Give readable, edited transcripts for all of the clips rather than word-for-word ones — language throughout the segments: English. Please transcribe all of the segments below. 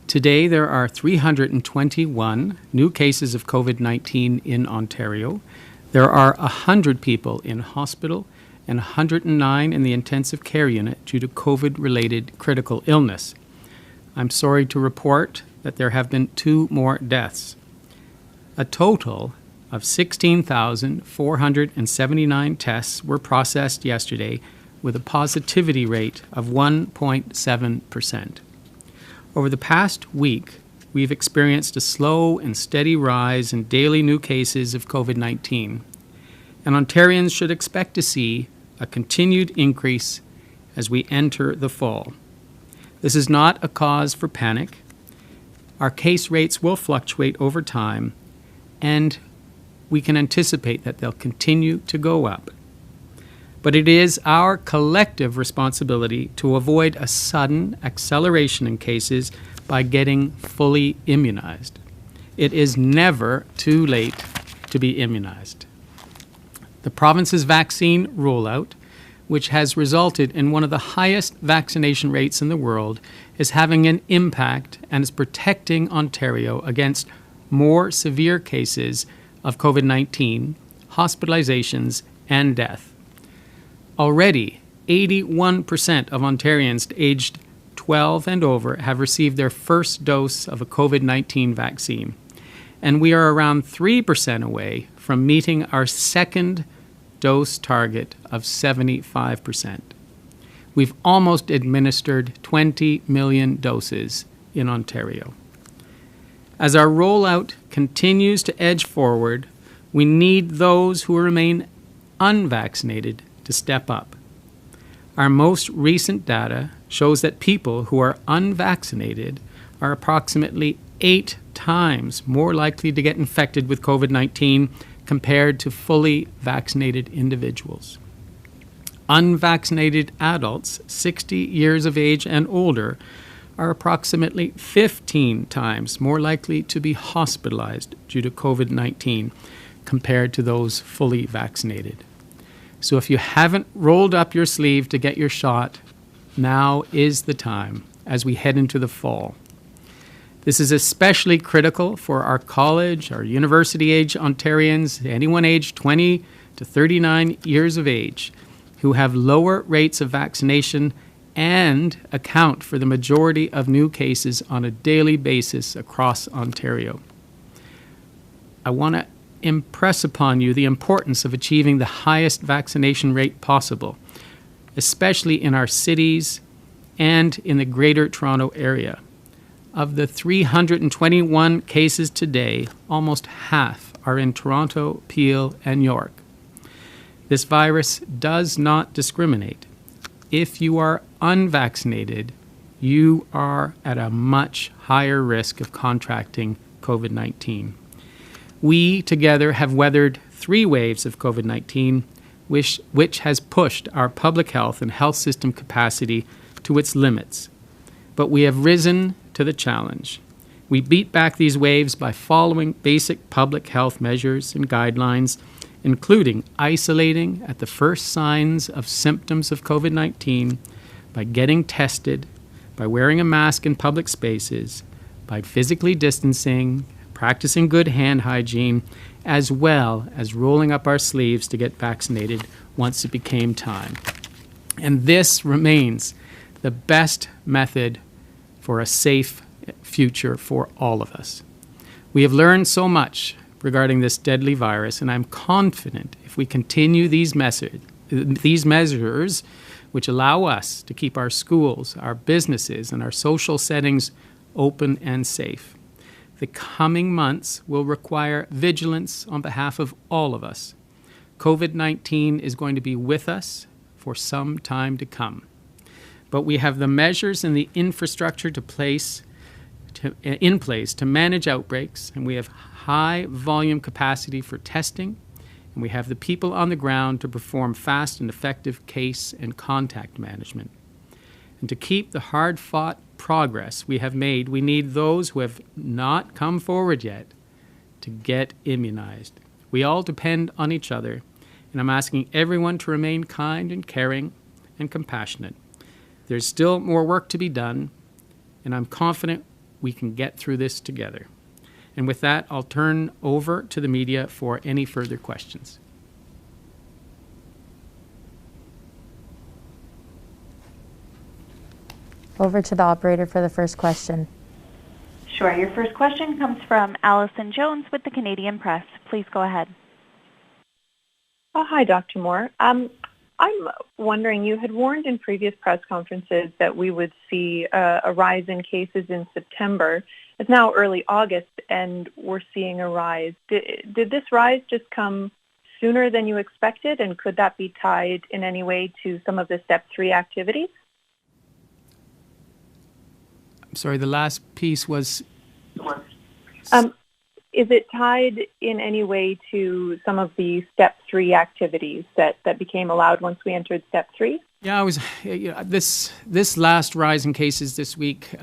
Today, there are 321 new cases of COVID-19 in Ontario. There are 100 people in hospital and 109 in the intensive care unit due to COVID-related critical illness. I'm sorry to report that there have been 2 more deaths. A total of 16,479 tests were processed yesterday with a positivity rate of 1.7%. Over the past week, we've experienced a slow and steady rise in daily new cases of COVID-19, and Ontarians should expect to see a continued increase as we enter the fall. This is not a cause for panic. Our case rates will fluctuate over time, and we can anticipate that they'll continue to go up. But it is our collective responsibility to avoid a sudden acceleration in cases by getting fully immunized. It is never too late to be immunized. The province's vaccine rollout, which has resulted in one of the highest vaccination rates in the world, is having an impact and is protecting Ontario against more severe cases of COVID-19, hospitalizations, and death. Already, 81% of Ontarians aged 12 and over have received their first dose of a COVID-19 vaccine, and we are around 3% away from meeting our second dose target of 75%. We've almost administered 20 million doses in Ontario. As our rollout continues to edge forward, we need those who remain unvaccinated to step up. Our most recent data shows that people who are unvaccinated are approximately 8 times more likely to get infected with COVID-19 compared to fully vaccinated individuals. Unvaccinated adults 60 years of age and older are approximately 15 times more likely to be hospitalized due to COVID-19 compared to those fully vaccinated. So if you haven't rolled up your sleeve to get your shot, now is the time as we head into the fall. This is especially critical for our college, our university-age Ontarians, anyone aged 20 to 39 years of age, who have lower rates of vaccination and account for the majority of new cases on a daily basis across Ontario. I want to impress upon you the importance of achieving the highest vaccination rate possible, especially in our cities and in the Greater Toronto Area. Of the 321 cases today, almost half are in Toronto, Peel, and York. This virus does not discriminate. If you are unvaccinated, you are at a much higher risk of contracting COVID-19. We together have weathered 3 waves of COVID-19, which has pushed our public health and health system capacity to its limits. But we have risen to the challenge. We beat back these waves by following basic public health measures and guidelines, including isolating at the first signs of symptoms of COVID-19, by getting tested, by wearing a mask in public spaces, by physically distancing, practicing good hand hygiene, as well as rolling up our sleeves to get vaccinated once it became time. And this remains the best method for a safe future for all of us. We have learned so much regarding this deadly virus, and I'm confident if we continue these measures, which allow us to keep our schools, our businesses, and our social settings open and safe. The coming months will require vigilance on behalf of all of us. COVID-19 is going to be with us for some time to come. But we have the measures and the infrastructure in place to manage outbreaks, and we have high volume capacity for testing, and we have the people on the ground to perform fast and effective case and contact management. And to keep the hard-fought progress we have made, we need those who have not come forward yet to get immunized. We all depend on each other, and I'm asking everyone to remain kind and caring and compassionate. There's still more work to be done, and I'm confident we can get through this together. And with that, I'll turn over to the media for any further questions. Over to the operator for the first question. Sure. Your first question comes from Allison Jones with the Canadian Press. Please go ahead. Hi, Dr. Moore. I'm wondering, you had warned in previous press conferences that we would see a rise in cases in September. It's now early August, and we're seeing a rise. Did this rise just come sooner than you expected, and could that be tied in any way to some of the Step 3 activities? I'm sorry, the last piece was... Is it tied in any way to some of the Step 3 activities that became allowed once we entered Step 3? Yeah, this last rise in cases this week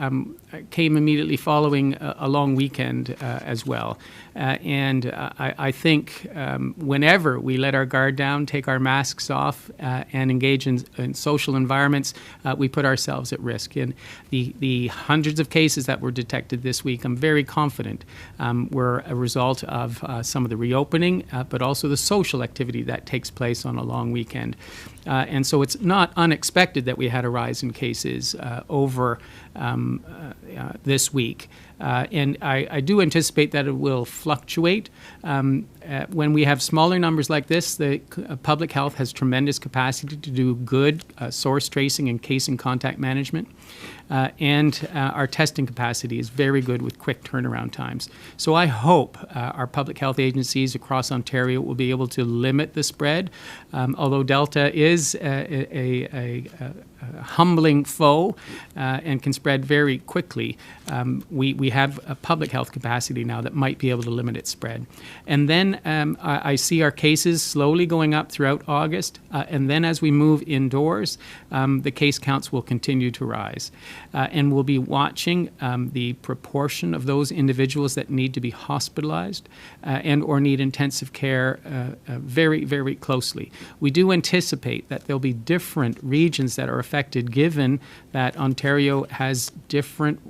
came immediately following a long weekend as well. And I think whenever we let our guard down, take our masks off, and engage in social environments, we put ourselves at risk. And the hundreds of cases that were detected this week, I'm very confident were a result of some of the reopening, but also the social activity that takes place on a long weekend. And so it's not unexpected that we had a rise in cases over this week. And I do anticipate that it will fluctuate. When we have smaller numbers like this, the public health has tremendous capacity to do good source tracing and case and contact management. And our testing capacity is very good with quick turnaround times. So I hope our public health agencies across Ontario will be able to limit the spread. Although Delta is a humbling foe and can spread very quickly, we have a public health capacity now that might be able to limit its spread. And then I see our cases slowly going up throughout August. And then as we move indoors, the case counts will continue to rise. And we'll be watching the proportion of those individuals that need to be hospitalized and or need intensive care very, very closely. We do anticipate that there'll be different regions that are affected, given that Ontario has different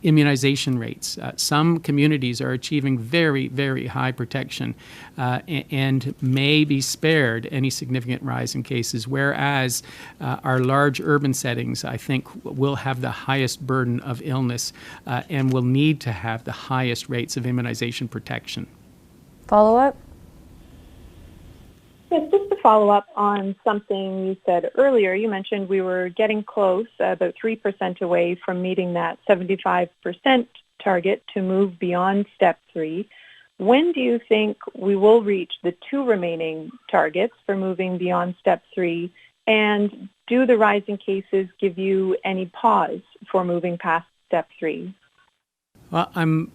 immunization rates. Some communities are achieving very, very high protection and may be spared any significant rise in cases, whereas our large urban settings, I think, will have the highest burden of illness and will need to have the highest rates of immunization protection. Follow-up? Yes, just to follow up on something you said earlier, you mentioned we were getting close, about 3% away from meeting that 75% target to move beyond Step 3. When do you think we will reach the 2 remaining targets for moving beyond Step 3? And do the rising cases give you any pause for moving past Step 3? Well, I'm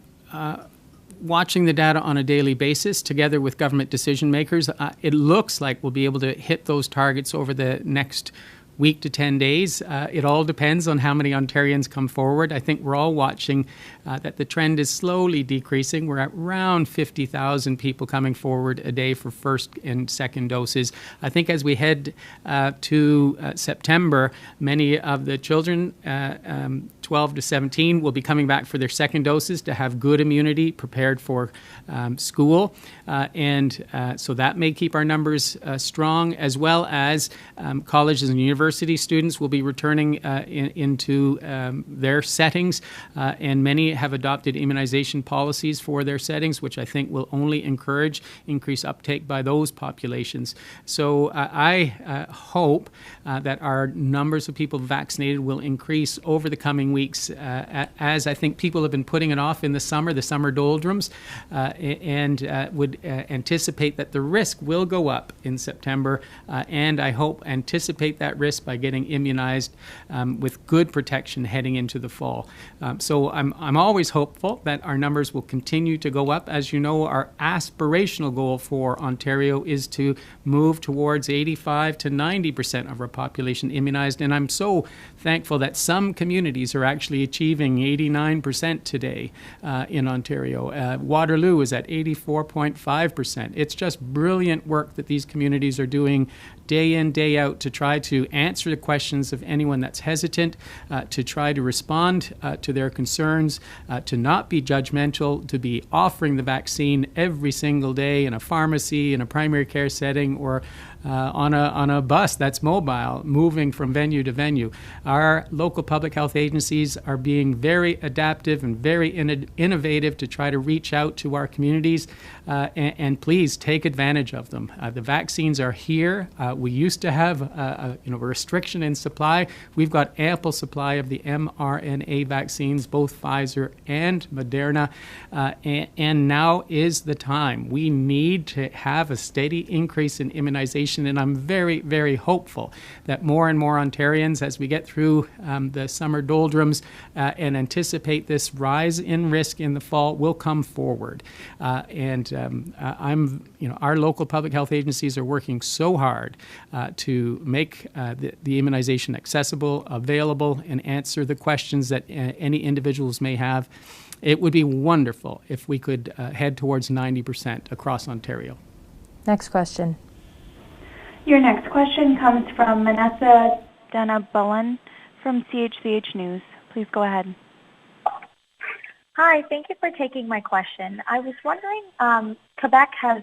watching the data on a daily basis together with government decision makers. It looks like we'll be able to hit those targets over the next week to 10 days. It all depends on how many Ontarians come forward. I think we're all watching that the trend is slowly decreasing. We're at around 50,000 people coming forward a day for first and second doses. I think as we head to September, many of the children 12 to 17 will be coming back for their second doses to have good immunity prepared for school. And so that may keep our numbers strong, as well as colleges and university students will be returning into their settings, and many have adopted immunization policies for their settings, which I think will only encourage increased uptake by those populations. So I hope that our numbers of people vaccinated will increase over the coming weeks, as I think people have been putting it off in the summer doldrums, and would anticipate that the risk will go up in September, and I hope anticipate that risk by getting immunized with good protection heading into the fall. So I'm always hopeful that our numbers will continue to go up. As you know, our aspirational goal for Ontario is to move towards 85 to 90% of our population immunized, and I'm so thankful that some communities are actually achieving 89% today in Ontario. Waterloo is at 84.5%. It's just brilliant work that these communities are doing day in, day out to try to answer the questions of anyone that's hesitant, to try to respond to their concerns, to not be judgmental, to be offering the vaccine every single day in a pharmacy, in a primary care setting, or on a bus that's mobile, moving from venue to venue. Our local public health agencies are being very adaptive and very innovative to try to reach out to our communities, and please take advantage of them. The vaccines are here. We used to have a restriction in supply. We've got ample supply of the mRNA vaccines, both Pfizer and Moderna, and now is the time. We need to have a steady increase in immunization, and I'm very, very hopeful that more and more Ontarians, as we get through the summer doldrums and anticipate this rise in risk in the fall, will come forward. Our local public health agencies are working so hard to make the immunization accessible, available, and answer the questions that any individuals may have. It would be wonderful if we could head towards 90% across Ontario. Next question. Your next question comes from Manessa Danabalan from CHCH News. Please go ahead. Hi, thank you for taking my question. I was wondering, Quebec has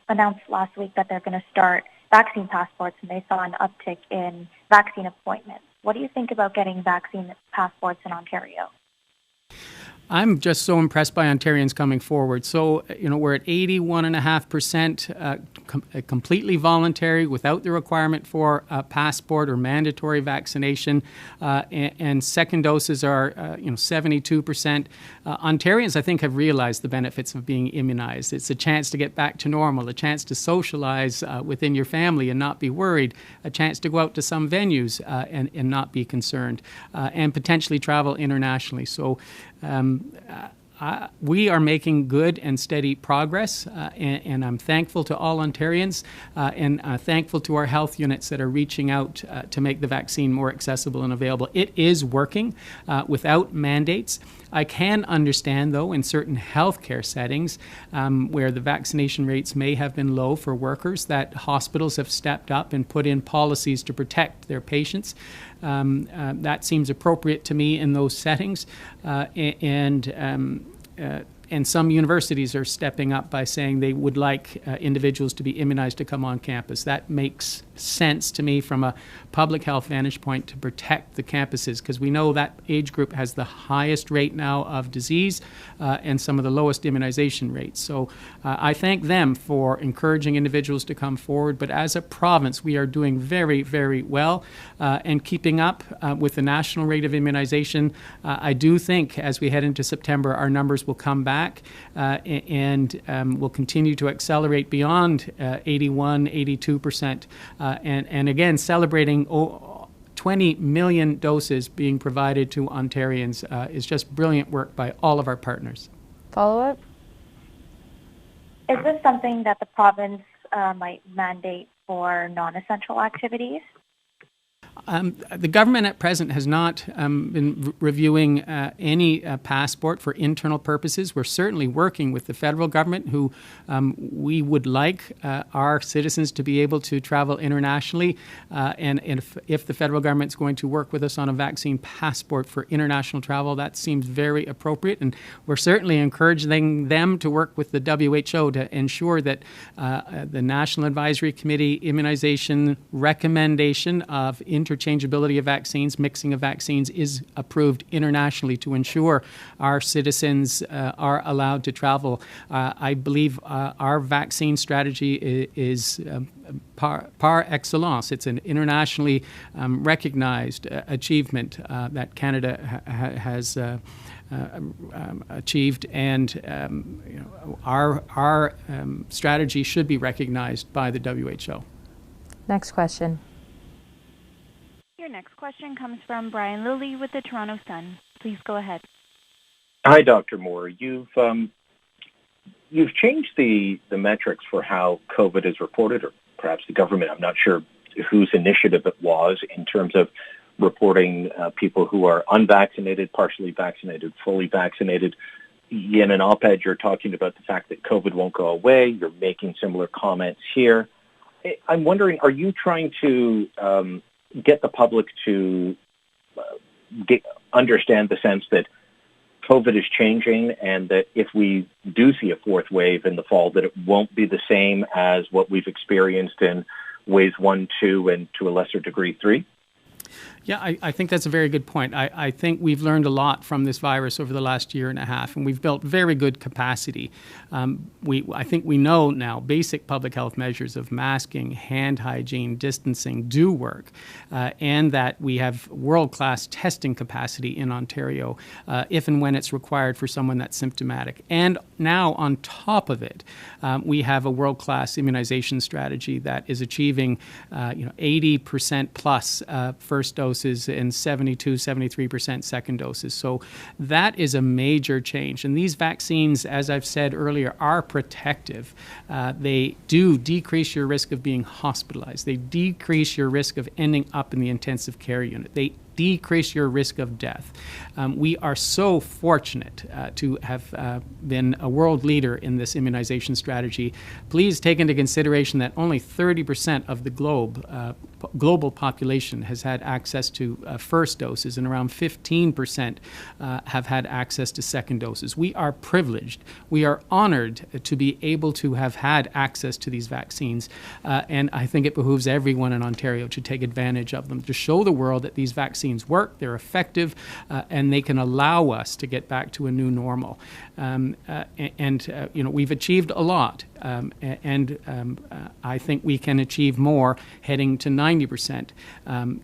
announced last week that they're going to start vaccine passports, and they saw an uptick in vaccine appointments. What do you think about getting vaccine passports in Ontario? I'm just so impressed by Ontarians coming forward. So, we're at 81.5% completely voluntary without the requirement for a passport or mandatory vaccination. And second doses are, 72%. Ontarians, I think, have realized the benefits of being immunized. It's a chance to get back to normal, a chance to socialize within your family and not be worried, a chance to go out to some venues and not be concerned, and potentially travel internationally. So, we are making good and steady progress, and I'm thankful to all Ontarians and thankful to our health units that are reaching out to make the vaccine more accessible and available. It is working without mandates. I can understand, though, in certain healthcare settings where the vaccination rates may have been low for workers, that hospitals have stepped up and put in policies to protect their patients. That seems appropriate to me in those settings, and some universities are stepping up by saying they would like individuals to be immunized to come on campus. That makes sense to me from a public health vantage point to protect the campuses, because we know that age group has the highest rate now of disease and some of the lowest immunization rates. So I thank them for encouraging individuals to come forward. But as a province, we are doing very, very well and keeping up with the national rate of immunization. I do think as we head into September, our numbers will come back and will continue to accelerate beyond 81, 82%. And again, celebrating 20 million doses being provided to Ontarians is just brilliant work by all of our partners. Follow-up? Is this something that the province might mandate for non-essential activities? The government at present has not been reviewing any passport for internal purposes. We're certainly working with the federal government, who we would like our citizens to be able to travel internationally. And if the federal government's going to work with us on a vaccine passport for international travel, that seems very appropriate. And we're certainly encouraging them to work with the WHO to ensure that the National Advisory Committee immunization recommendation of interchangeability of vaccines, mixing of vaccines, is approved internationally to ensure our citizens are allowed to travel. I believe our vaccine strategy is par excellence. It's an internationally recognized achievement that Canada has achieved, and our strategy should be recognized by the WHO. Next question. Your next question comes from Brian Lilly with the Toronto Sun. Please go ahead. Hi, Dr. Moore. You've changed the metrics for how COVID is reported, or perhaps the government. I'm not sure whose initiative it was in terms of reporting people who are unvaccinated, partially vaccinated, fully vaccinated. In an op-ed, you're talking about the fact that COVID won't go away. You're making similar comments here. I'm wondering, are you trying to get the public to understand the sense that COVID is changing, and that if we do see a fourth wave in the fall, that it won't be the same as what we've experienced in waves 1, 2, and to a lesser degree 3? Yeah, I think that's a very good point. I think we've learned a lot from this virus over the last year and a half, and we've built very good capacity. I think we know now basic public health measures of masking, hand hygiene, distancing do work, and that we have world-class testing capacity in Ontario if and when it's required for someone that's symptomatic. And now, on top of it, we have a world-class immunization strategy that is achieving 80% plus first doses and 72, 73% second doses. So that is a major change. And these vaccines, as I've said earlier, are protective. They do decrease your risk of being hospitalized. They decrease your risk of ending up in the intensive care unit. They decrease your risk of death. We are so fortunate to have been a world leader in this immunization strategy. Please take into consideration that only 30% of the global population has had access to first doses, and around 15% have had access to second doses. We are privileged. We are honored to be able to have had access to these vaccines, and I think it behooves everyone in Ontario to take advantage of them, to show the world that these vaccines work, they're effective, and they can allow us to get back to a new normal. We've achieved a lot, and I think we can achieve more, heading to 90%,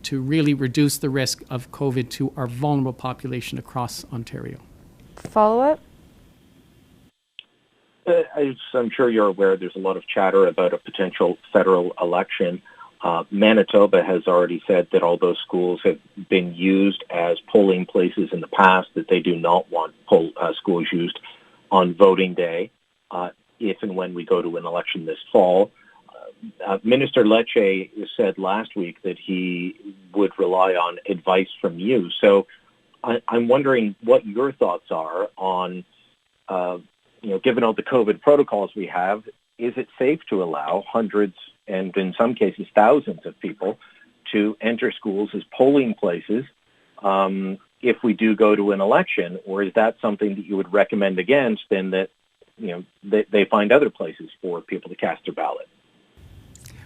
to really reduce the risk of COVID to our vulnerable population across Ontario. Follow-up? I'm sure you're aware there's a lot of chatter about a potential federal election. Manitoba has already said that although schools have been used as polling places in the past, that they do not want schools used on voting day if and when we go to an election this fall. Minister Lecce said last week that he would rely on advice from you. So I'm wondering what your thoughts are on, given all the COVID protocols we have, is it safe to allow hundreds and in some cases thousands of people to enter schools as polling places if we do go to an election? Or is that something that you would recommend against, and that they find other places for people to cast their ballot?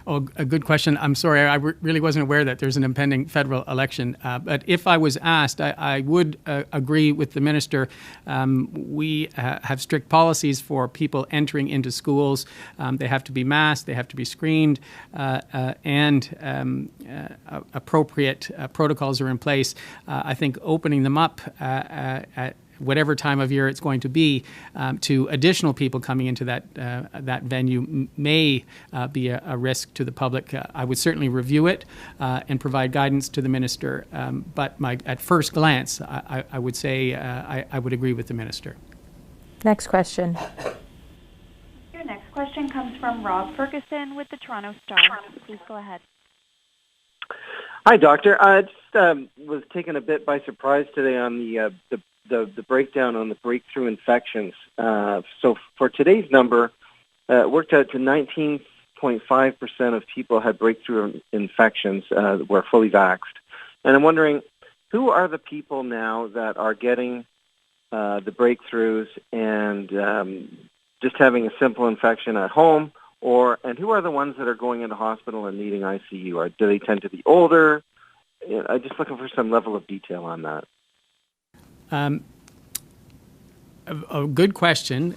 Oh, a good question. I'm sorry, I really wasn't aware that there's an impending federal election. But if I was asked, I would agree with the minister. We have strict policies for people entering into schools. They have to be masked, they have to be screened, and appropriate protocols are in place. I think opening them up at whatever time of year it's going to be, to additional people coming into that venue may be a risk to the public. I would certainly review it and provide guidance to the minister. But at first glance, I would say I would agree with the minister. Next question. Your next question comes from Rob Ferguson with the Toronto Star. Please go ahead. Hi, Doctor. I just was taken a bit by surprise today on the breakdown on the breakthrough infections. So for today's number, it worked out to 19.5% of people had breakthrough infections were fully vaxxed. And I'm wondering, who are the people now that are getting the breakthroughs and just having a simple infection at home? And who are the ones that are going into hospital and needing ICU? Or do they tend to be older? I'm just looking for some level of detail on that. A good question.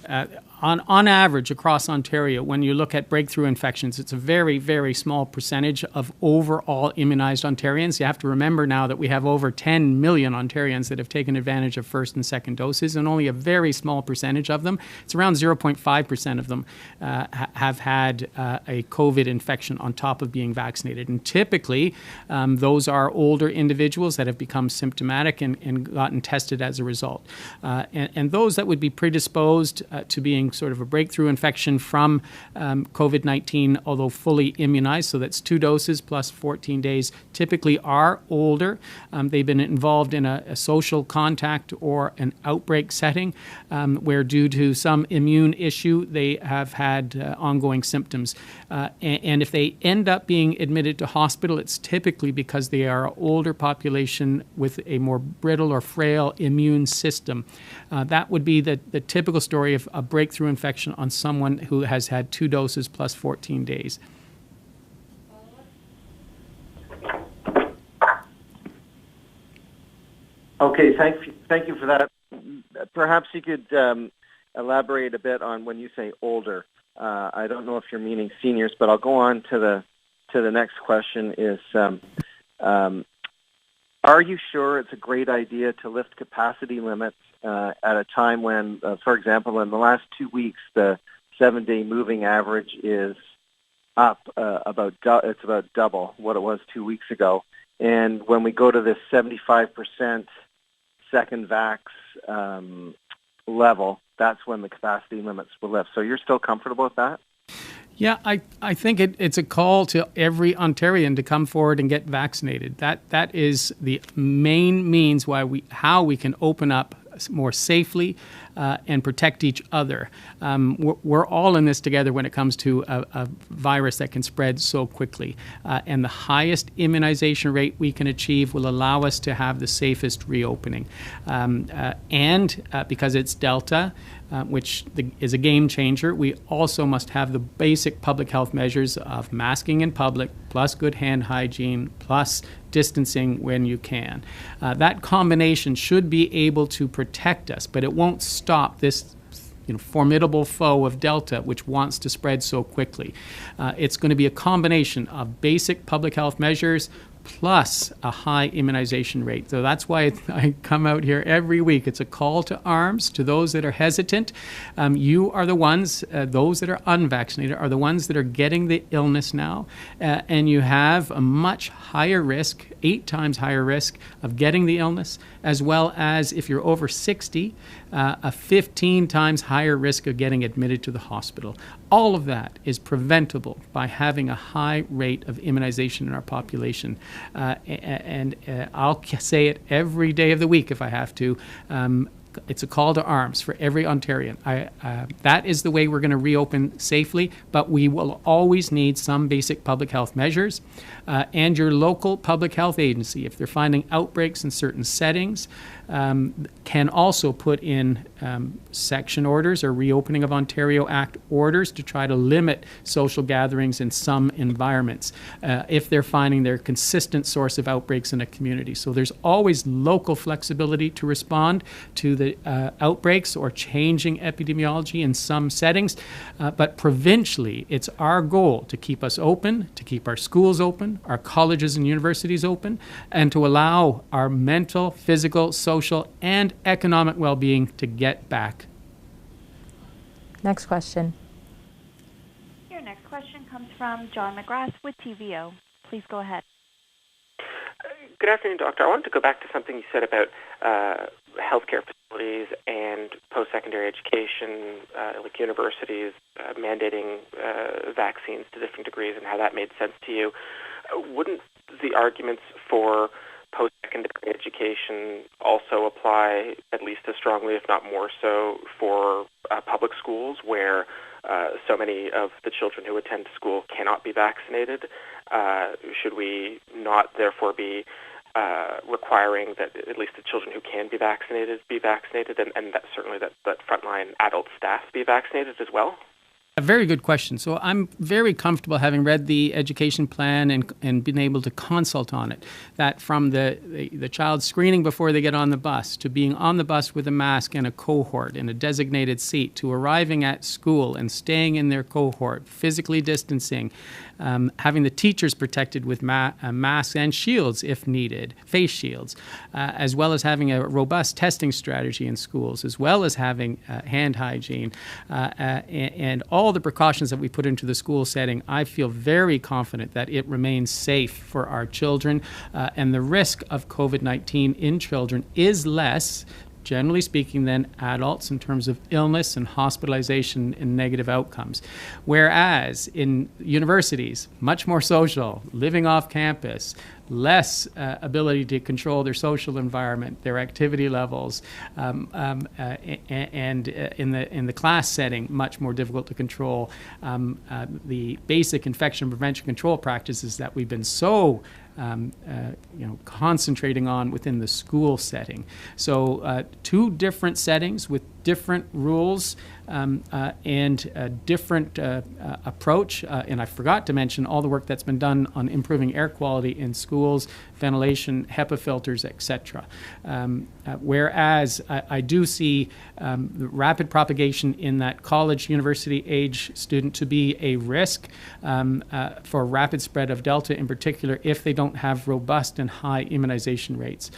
On average, across Ontario, when you look at breakthrough infections, it's a very, very small percentage of overall immunized Ontarians. You have to remember now that we have over 10 million Ontarians that have taken advantage of first and second doses, and only a very small percentage of them, it's around 0.5% of them, have had a COVID infection on top of being vaccinated. And typically, those are older individuals that have become symptomatic and gotten tested as a result. And those that would be predisposed to being sort of a breakthrough infection from COVID-19, although fully immunized. So that's 2 doses plus 14 days, typically are older. They've been involved in a social contact or an outbreak setting where due to some immune issue, they have had ongoing symptoms. And if they end up being admitted to hospital, it's typically because they are an older population with a more brittle or frail immune system. That would be the typical story of a breakthrough infection on someone who has had 2 doses plus 14 days. Okay, thank you for that. Perhaps you could elaborate a bit on when you say older. I don't know if you're meaning seniors, but I'll go on to the next question is, are you sure it's a great idea to lift capacity limits at a time when, for example, in the last 2 weeks, the 7-day moving average is up it's about double what it was 2 weeks ago. And when we go to this 75% second vax level, that's when the capacity limits will lift. So you're still comfortable with that? Yeah, I think it's a call to every Ontarian to come forward and get vaccinated. That is the main means how we can open up more safely and protect each other. We're all in this together when it comes to a virus that can spread so quickly. And the highest immunization rate we can achieve will allow us to have the safest reopening. And because it's Delta, which is a game changer, we also must have the basic public health measures of masking in public, plus good hand hygiene, plus distancing when you can. That combination should be able to protect us, but it won't stop this formidable foe of Delta, which wants to spread so quickly. It's going to be a combination of basic public health measures plus a high immunization rate. So that's why I come out here every week. It's a call to arms to those that are hesitant. You are the ones, those that are unvaccinated, are the ones that are getting the illness now. And you have a much higher risk, 8 times higher risk of getting the illness, as well as if you're over 60, a 15 times higher risk of getting admitted to the hospital. All of that is preventable by having a high rate of immunization in our population. And I'll say it every day of the week if I have to. It's a call to arms for every Ontarian. That is the way we're going to reopen safely, but we will always need some basic public health measures. And your local public health agency, if they're finding outbreaks in certain settings, can also put in section orders or Reopening of Ontario Act orders to try to limit social gatherings in some environments if they're finding they're a consistent source of outbreaks in a community. So there's always local flexibility to respond to the outbreaks or changing epidemiology in some settings. But provincially, it's our goal to keep us open, to keep our schools open, our colleges and universities open, and to allow our mental, physical, social, and economic well-being to get back. Next question. Your next question comes from John McGrath with TVO. Please go ahead. Good afternoon, Doctor. I wanted to go back to something you said about healthcare facilities and post-secondary education, like universities, mandating vaccines to different degrees and how that made sense to you. Wouldn't the arguments for post-secondary education also apply at least as strongly, if not more so, for public schools where so many of the children who attend school cannot be vaccinated? Should we not therefore be requiring that at least the children who can be vaccinated, and that certainly that frontline adult staff be vaccinated as well? A very good question. So I'm very comfortable having read the education plan and been able to consult on it, that from the child screening before they get on the bus, to being on the bus with a mask and a cohort in a designated seat, to arriving at school and staying in their cohort, physically distancing, having the teachers protected with masks and shields if needed, face shields, as well as having a robust testing strategy in schools, as well as having hand hygiene, and all the precautions that we put into the school setting. I feel very confident that it remains safe for our children, and the risk of COVID-19 in children is less generally speaking, than adults in terms of illness and hospitalization and negative outcomes. Whereas in universities, much more social, living off campus, less ability to control their social environment, their activity levels, and in the class setting, much more difficult to control the basic infection prevention control practices that we've been so concentrating on within the school setting. So two different settings with different rules and a different approach. And I forgot to mention all the work that's been done on improving air quality in schools, ventilation, HEPA filters, etc. Whereas I do see the rapid propagation in that college, university age student to be a risk for rapid spread of Delta in particular if they don't have robust and high immunization rates,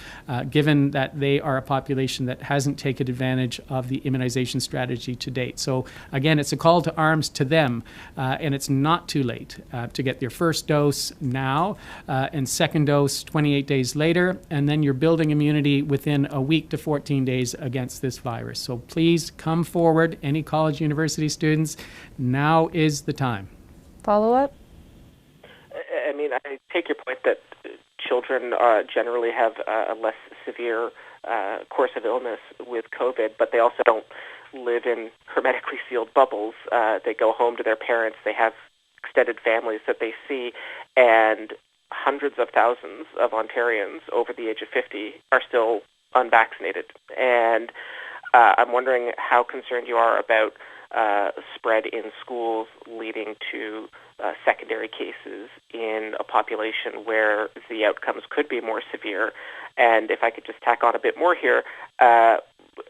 given that they are a population that hasn't taken advantage of the immunization strategy to date. So again, it's a call to arms to them, and it's not too late to get their first dose now and second dose 28 days later, and then you're building immunity within a week to 14 days against this virus. So please come forward, any college, university students, now is the time. Follow up? I mean, I take your point that children generally have a less severe course of illness with COVID, but they also don't live in hermetically sealed bubbles. They go home to their parents. They have extended families that they see, and hundreds of thousands of Ontarians over the age of 50 are still unvaccinated. And I'm wondering how concerned you are about spread in schools leading to secondary cases in a population where the outcomes could be more severe. And if I could just tack on a bit more here,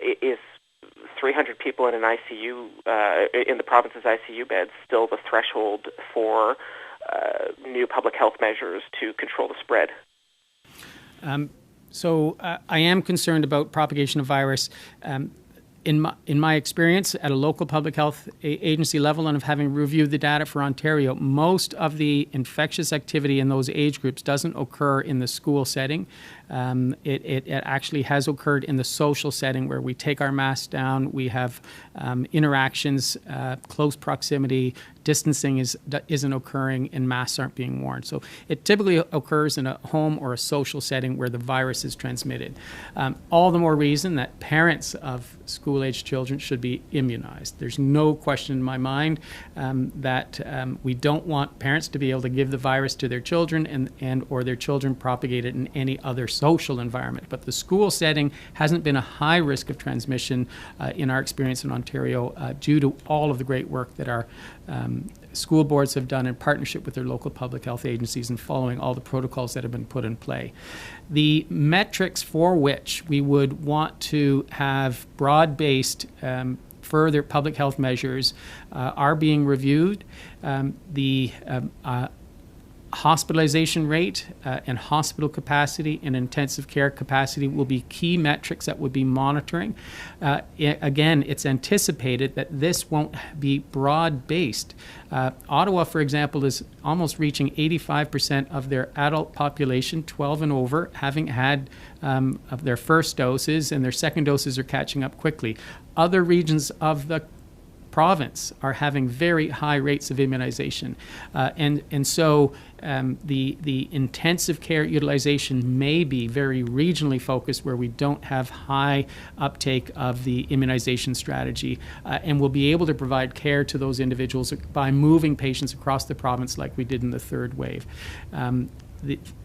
is 300 people in an ICU, in the province's ICU beds, still the threshold for new public health measures to control the spread? So I am concerned about propagation of virus. In my experience at a local public health agency level, and of having reviewed the data for Ontario, most of the infectious activity in those age groups doesn't occur in the school setting. It actually has occurred in the social setting where we take our masks down, we have interactions, close proximity, distancing isn't occurring, and masks aren't being worn. So it typically occurs in a home or a social setting where the virus is transmitted. All the more reason that parents of school-aged children should be immunized. There's no question in my mind that we don't want parents to be able to give the virus to their children and or their children propagate it in any other social environment. But the school setting hasn't been a high risk of transmission in our experience in Ontario due to all of the great work that our school boards have done in partnership with their local public health agencies and following all the protocols that have been put in play. The metrics for which we would want to have broad-based further public health measures are being reviewed. The hospitalization rate and hospital capacity and intensive care capacity will be key metrics that we'll be monitoring. Again, it's anticipated that this won't be broad-based. Ottawa, for example, is almost reaching 85% of their adult population, 12 and over, having had of their first doses, and their second doses are catching up quickly. Other regions of the province are having very high rates of immunization. And so the intensive care utilization may be very regionally focused where we don't have high uptake of the immunization strategy, and we'll be able to provide care to those individuals by moving patients across the province like we did in the third wave.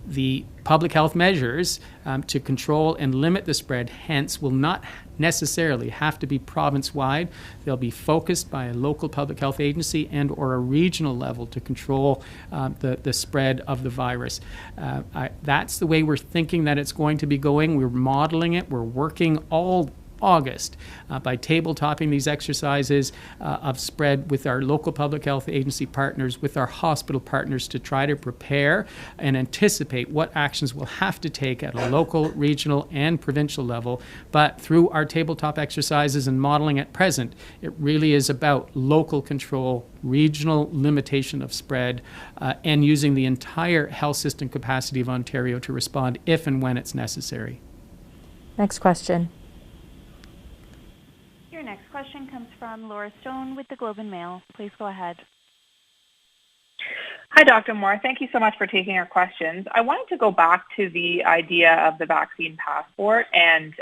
The public health measures to control and limit the spread, hence, will not necessarily have to be province-wide. They'll be focused by a local public health agency and or a regional level to control the spread of the virus. That's the way we're thinking that it's going to be going. We're modeling it. We're working all August by tabletopping these exercises of spread with our local public health agency partners, with our hospital partners, to try to prepare and anticipate what actions we'll have to take at a local, regional, and provincial level. But through our tabletop exercises and modeling at present, it really is about local control, regional limitation of spread, and using the entire health system capacity of Ontario to respond if and when it's necessary. Next question. next question comes from Laura Stone with the Globe and Mail. Please go ahead. Hi, Dr. Moore. Thank you so much for taking our questions. I wanted to go back to the idea of the vaccine passport and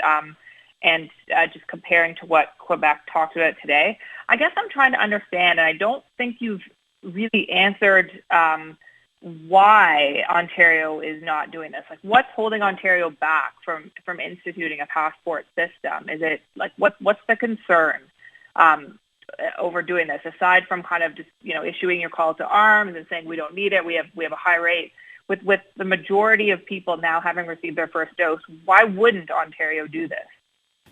just comparing to what Quebec talked about today. I guess I'm trying to understand, and I don't think you've really answered why Ontario is not doing this. Like, what's holding Ontario back from instituting a passport system? Is it like what's the concern over doing this, aside from kind of just issuing your call to arms and saying we don't need it, we have a high rate with the majority of people now having received their first dose? Why wouldn't Ontario do this?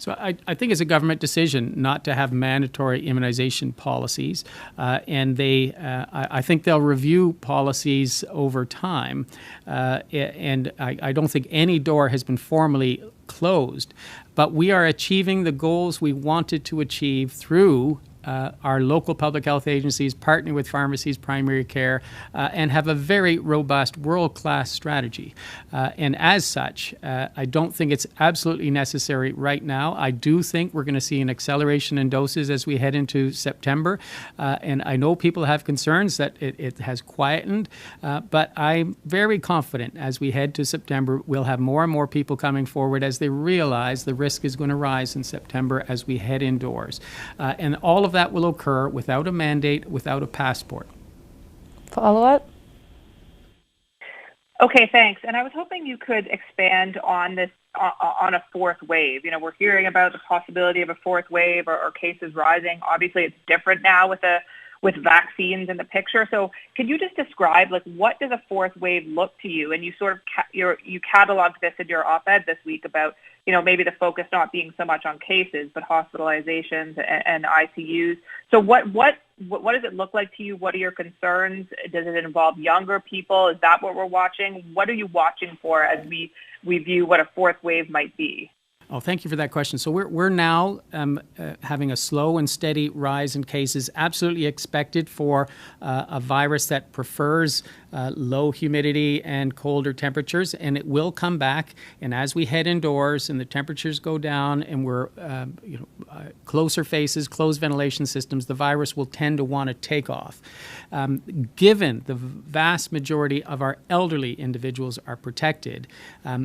So I think it's a government decision not to have mandatory immunization policies, and I think they'll review policies over time, and I don't think any door has been formally closed, but we are achieving the goals we wanted to achieve through our local public health agencies, partnering with pharmacies, primary care, and have a very robust world-class strategy. And as such, I don't think it's absolutely necessary right now. I do think we're going to see an acceleration in doses as we head into September. And I know people have concerns that it has quietened, but I'm very confident as we head to September, we'll have more and more people coming forward as they realize the risk is going to rise in September as we head indoors. And all of that will occur without a mandate, without a passport. Follow-up? Okay, thanks. And I was hoping you could expand on this, on a fourth wave. We're hearing about the possibility of a fourth wave or cases rising. Obviously, it's different now with vaccines in the picture. So can you just describe, what does a fourth wave look to you? And you sort of you cataloged this in your op-ed this week about, maybe the focus not being so much on cases, but hospitalizations and ICUs. So what does it look like to you? What are your concerns? Does it involve younger people? Is that what we're watching? What are you watching for as we view what a fourth wave might be? Oh, thank you for that question. So we're now having a slow and steady rise in cases, absolutely expected for a virus that prefers low humidity and colder temperatures, and it will come back. And as we head indoors and the temperatures go down and we're closer faces, closed ventilation systems, the virus will tend to want to take off. Given the vast majority of our elderly individuals are protected,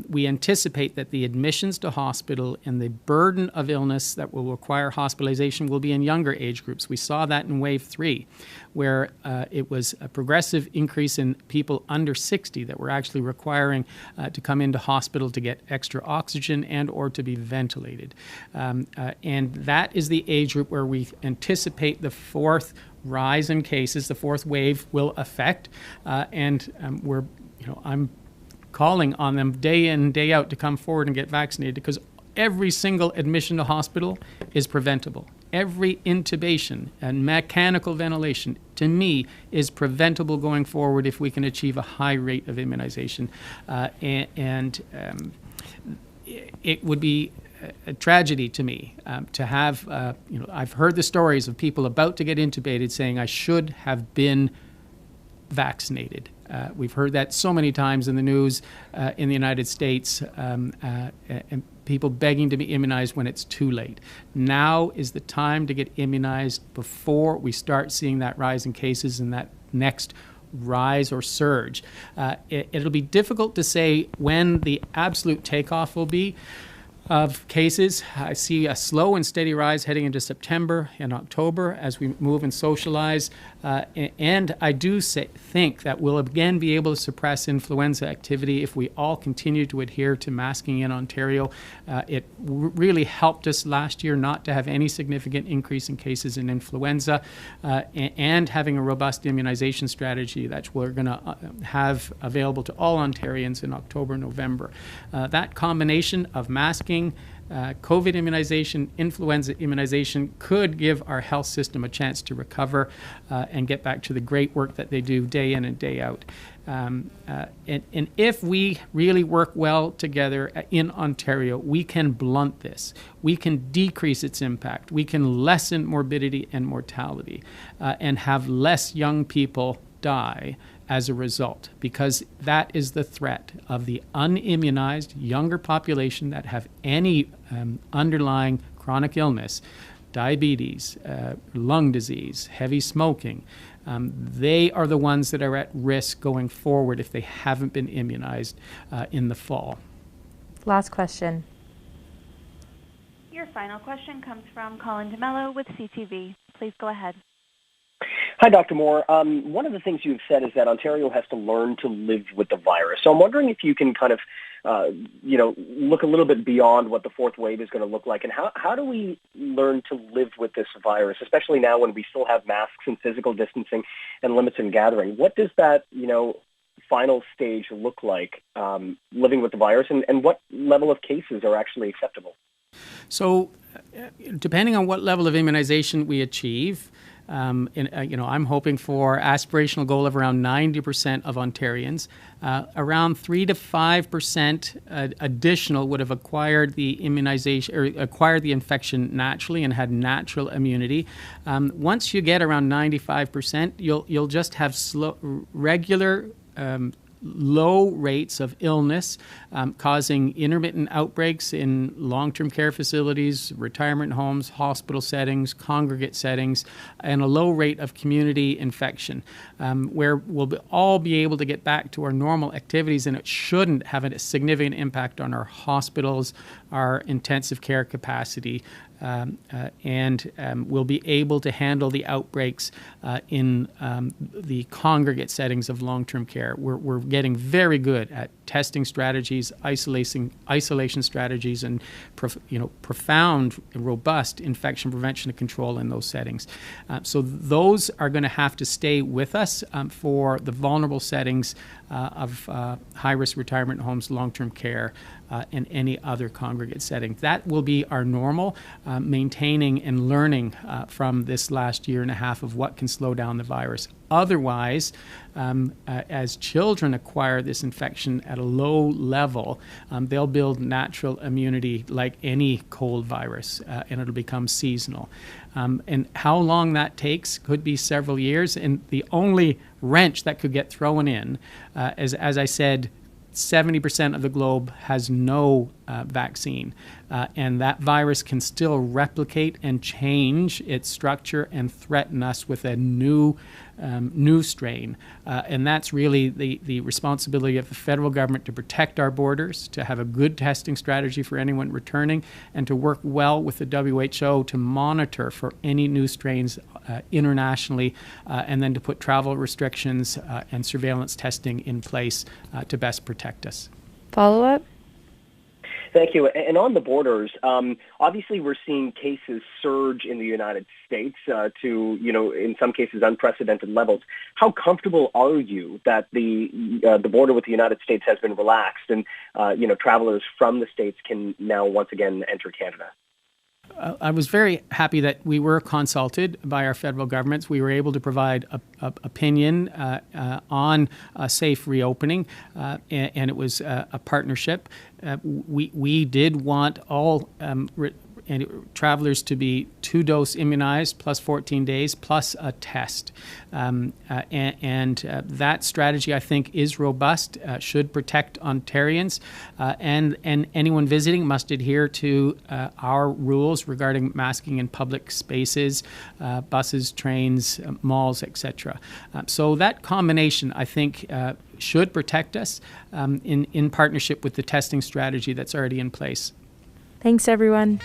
we anticipate that the admissions to hospital and the burden of illness that will require hospitalization will be in younger age groups. We saw that in wave 3, where it was a progressive increase in people under 60 that were actually requiring to come into hospital to get extra oxygen and or to be ventilated. And that is the age group where we anticipate the fourth rise in cases, the fourth wave will affect, and I'm calling on them day in, day out to come forward and get vaccinated, because every single admission to hospital is preventable. Every intubation and mechanical ventilation, to me, is preventable going forward if we can achieve a high rate of immunization. It would be a tragedy to me to have, I've heard the stories of people about to get intubated saying, I should have been vaccinated. We've heard that so many times in the news in the United States, and people begging to be immunized when it's too late. Now is the time to get immunized before we start seeing that rise in cases and that next rise or surge. It'll be difficult to say when the absolute takeoff will be of cases. I see a slow and steady rise heading into September and October as we move and socialize. And I do think that we'll again be able to suppress influenza activity if we all continue to adhere to masking in Ontario. It really helped us last year not to have any significant increase in cases in influenza, and having a robust immunization strategy that we're going to have available to all Ontarians in October, November. That combination of masking, COVID immunization, influenza immunization could give our health system a chance to recover and get back to the great work that they do day in and day out. And if we really work well together in Ontario, we can blunt this. We can decrease its impact. We can lessen morbidity and mortality and have less young people die as a result, because that is the threat of the unimmunized younger population that have any underlying chronic illness. diabetes, lung disease, heavy smoking, they are the ones that are at risk going forward if they haven't been immunized in the fall. Last question. Your final question comes from Colin DeMello with CTV. Please go ahead. Hi, Dr. Moore. One of the things you've said is that Ontario has to learn to live with the virus. So I'm wondering if you can kind of, look a little bit beyond what the fourth wave is going to look like, and how do we learn to live with this virus, especially now when we still have masks and physical distancing and limits in gathering? What does that, final stage look like, living with the virus, and what level of cases are actually acceptable? So, depending on what level of immunization we achieve, I'm hoping for aspirational goal of around 90% of Ontarians. Around 3 to 5% additional would have acquired the immunization or acquired the infection naturally and had natural immunity. Once you get around 95%, you'll just have regular low rates of illness, causing intermittent outbreaks in long-term care facilities, retirement homes, hospital settings, congregate settings, and a low rate of community infection, where we'll all be able to get back to our normal activities, and it shouldn't have a significant impact on our hospitals, our intensive care capacity, and we'll be able to handle the outbreaks in the congregate settings of long-term care. We're getting very good at testing strategies, isolation strategies, and profound, robust infection prevention and control in those settings. So those are going to have to stay with us for the vulnerable settings of high-risk retirement homes, long-term care, and any other congregate setting. That will be our normal, maintaining and learning from this last year and a half of what can slow down the virus. Otherwise, as children acquire this infection at a low level, they'll build natural immunity like any cold virus, and it'll become seasonal. And how long that takes could be several years. And the only wrench that could get thrown in, as I said, 70% of the globe has no vaccine, and that virus can still replicate and change its structure and threaten us with a new strain. And that's really the responsibility of the federal government to protect our borders, to have a good testing strategy for anyone returning, and to work well with the WHO to monitor for any new strains internationally, and then to put travel restrictions and surveillance testing in place to best protect us. Follow-up? Thank you. And on the borders, obviously we're seeing cases surge in the United States to, in some cases, unprecedented levels. How comfortable are you that the border with the United States has been relaxed and, travelers from the States can now once again enter Canada? I was very happy that we were consulted by our federal governments. We were able to provide a opinion on a safe reopening, and it was a partnership. We did want all travelers to be 2-dose immunized plus 14 days plus a test. And that strategy, I think, is robust, should protect Ontarians, and anyone visiting must adhere to our rules regarding masking in public spaces, buses, trains, malls, etc. So that combination, I think, should protect us in partnership with the testing strategy that's already in place. Thanks, everyone.